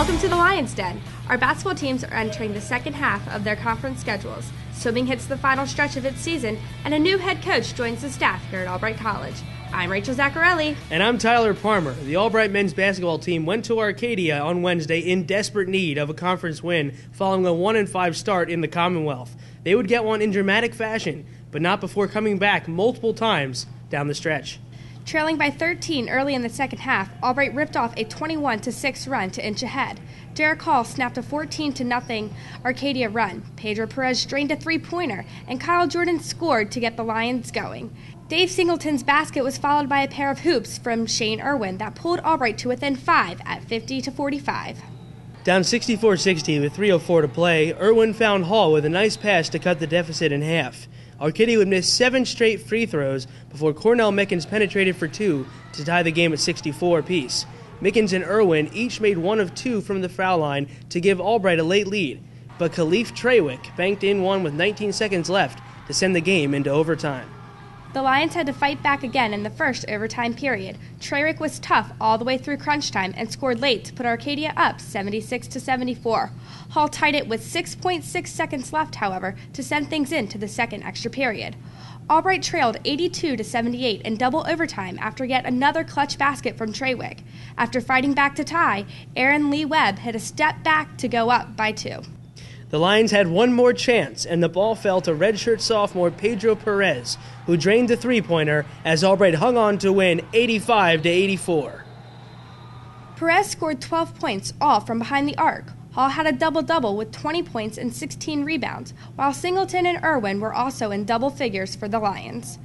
Welcome to the Lions Den. Our basketball teams are entering the second half of their conference schedules. Swimming hits the final stretch of its season, and a new head coach joins the staff here at Albright College. I'm Rachel Zaccarelli. And I'm Tyler Parmer. The Albright men's basketball team went to Arcadia on Wednesday in desperate need of a conference win following a 1-5 start in the Commonwealth. They would get one in dramatic fashion, but not before coming back multiple times down the stretch. Trailing by 13 early in the second half, Albright ripped off a 21-6 run to inch ahead. Derek Hall snapped a 14-0 Arcadia run. Pedro Perez drained a three-pointer, and Kyle Jordan scored to get the Lions going. Dave Singleton's basket was followed by a pair of hoops from Shane Irwin that pulled Albright to within 5 at 50-45. Down 64-60 with 3:04 to play, Irwin found Hall with a nice pass to cut the deficit in half. Arcadia would miss 7 straight free throws before Cornell Mickens penetrated for 2 to tie the game at 64 apiece. Mickens and Irwin each made 1 of 2 from the foul line to give Albright a late lead, but Khalif Trawick banked in one with 19 seconds left to send the game into overtime. The Lions had to fight back again in the first overtime period. Trawick was tough all the way through crunch time and scored late to put Arcadia up 76-74. Hall tied it with 6.6 seconds left, however, to send things into the second extra period. Albright trailed 82-78 in double overtime after yet another clutch basket from Trawick. After fighting back to tie, Aaron Lee Webb hit a step back to go up by 2. The Lions had one more chance, and the ball fell to redshirt sophomore Pedro Perez, who drained the three-pointer as Albright hung on to win 85-84. Perez scored 12 points, all from behind the arc. Hall had a double-double with 20 points and 16 rebounds, while Singleton and Irwin were also in double figures for the Lions.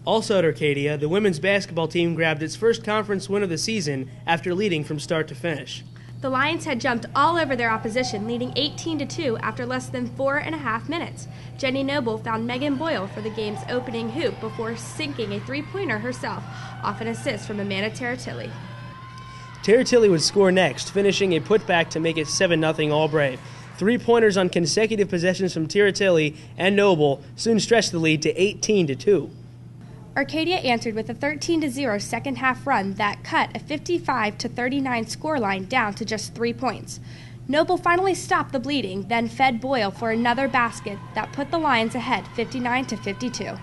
Also at Arcadia, the women's basketball team grabbed its first conference win of the season after leading from start to finish. The Lions had jumped all over their opposition, leading 18-2 after less than 4.5 minutes. Jenny Noble found Megan Boyle for the game's opening hoop before sinking a three-pointer herself off an assist from Amanda Taratilli. Taratilli would score next, finishing a putback to make it 7-0 Albright. Three-pointers on consecutive possessions from Taratilli and Noble soon stretched the lead to 18-2. Arcadia answered with a 13-0 second-half run that cut a 55-39 scoreline down to just 3 points. Noble finally stopped the bleeding, then fed Boyle for another basket that put the Lions ahead 59-52.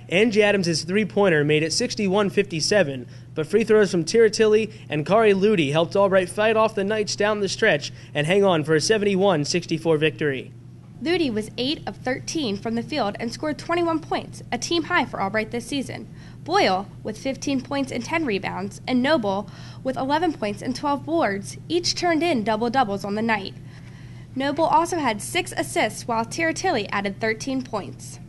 Angie Adams' three-pointer made it 61-57, but free throws from Taratilli and Kari Ludi helped Albright fight off the Knights down the stretch and hang on for a 71-64 victory. Ludi was 8 of 13 from the field and scored 21 points, a team high for Albright this season. Boyle, with 15 points and 10 rebounds, and Noble, with 11 points and 12 boards, each turned in double-doubles on the night. Noble also had 6 assists, while Taratilli added 13 points.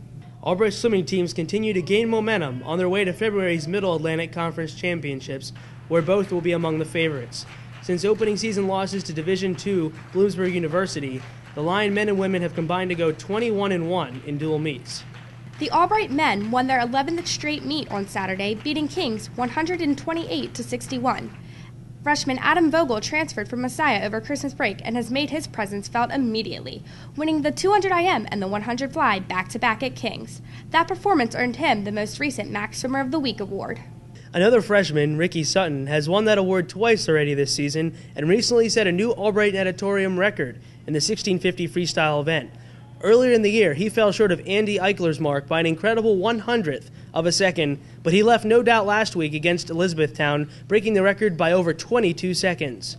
Albright's swimming teams continue to gain momentum on their way to February's Middle Atlantic Conference Championships, where both will be among the favorites. Since opening season losses to Division II Bloomsburg University, the Lion men and women have combined to go 21-1 in dual meets. The Albright men won their 11th straight meet on Saturday, beating Kings 128-61. Freshman Adam Vogel transferred from Messiah over Christmas break and has made his presence felt immediately, winning the 200 IM and the 100 fly back-to-back at Kings. That performance earned him the most recent MAC Swimmer of the Week award. Another freshman, Ricky Sutton, has won that award twice already this season and recently set a new Albright natatorium record in the 1650 freestyle event. Earlier in the year, he fell short of Andy Eichler's mark by an incredible 100th of a second, but he left no doubt last week against Elizabethtown, breaking the record by over 22 seconds.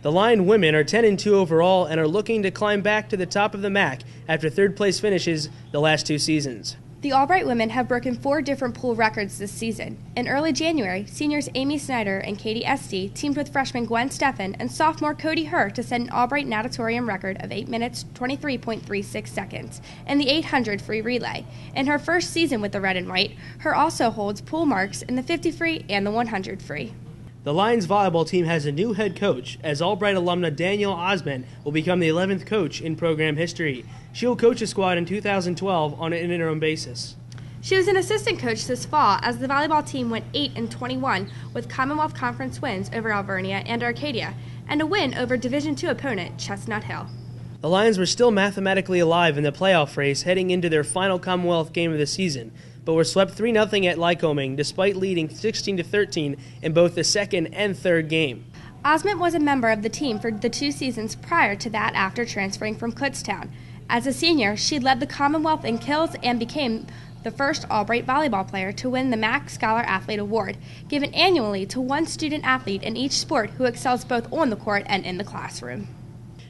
The Lion women are 10-2 overall and are looking to climb back to the top of the MAC after third-place finishes the last 2 seasons. The Albright women have broken 4 different pool records this season. In early January, seniors Amy Snyder and Katie Esty teamed with freshman Gwen Steffen and sophomore Cody Herr to set an Albright natatorium record of 8 minutes, 23.36 seconds in the 800 free relay. In her first season with the red and white, Herr also holds pool marks in the 50 free and the 100 free. The Lions volleyball team has a new head coach, as Albright alumna Danielle Osmond will become the 11th coach in program history. She will coach the squad in 2012 on an interim basis. She was an assistant coach this fall as the volleyball team went 8-21 with Commonwealth Conference wins over Alvernia and Arcadia, and a win over Division II opponent Chestnut Hill. The Lions were still mathematically alive in the playoff race heading into their final Commonwealth game of the season, but were swept 3-0 at Lycoming despite leading 16-13 in both the second and third game. Osment was a member of the team for the 2 seasons prior to that after transferring from Kutztown. As a senior, she led the Commonwealth in kills and became the first Albright volleyball player to win the MAC Scholar Athlete Award, given annually to one student athlete in each sport who excels both on the court and in the classroom.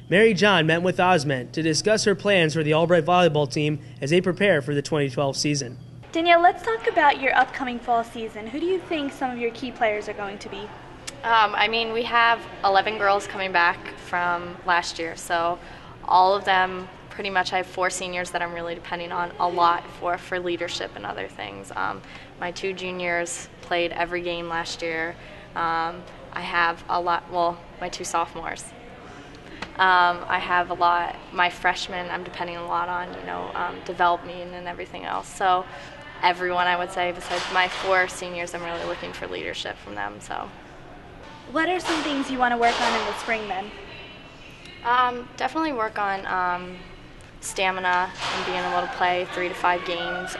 Mary John met with Osment to discuss her plans for the Albright volleyball team as they prepare for the 2012 season. Danielle, let's talk about your upcoming fall season. Who do you think some of your key players are going to be? We have 11 girls coming back from last year, so all of them, pretty much I have 4 seniors that I'm really depending on a lot for leadership and other things. My 2 juniors played every game last year. I have my 2 sophomores. I have a lot, my freshmen I'm depending a lot on, development and everything else. So everyone, I would say, besides my 4 seniors, I'm really looking for leadership from them. So, what are some things you want to work on in the spring then? Definitely work on stamina and being able to play 3 to 5 games,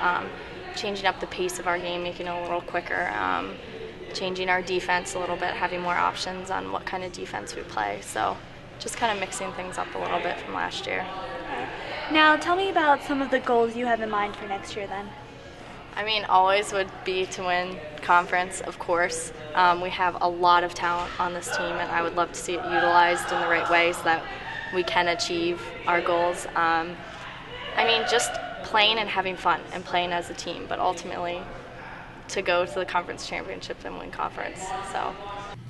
changing up the pace of our game, making it a little quicker, changing our defense a little bit, having more options on what kind of defense we play. So just kind of mixing things up a little bit from last year. Now tell me about some of the goals you have in mind for next year then. Always would be to win conference, of course. We have a lot of talent on this team, and I would love to see it utilized in the right way so that we can achieve our goals. Just playing and having fun and playing as a team, but ultimately to go to the conference championship and win conference. So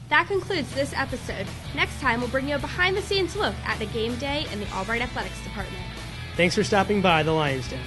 that concludes this episode. Next time, we'll bring you a behind-the-scenes look at the game day in the Albright Athletics Department. Thanks for stopping by the Lions Den.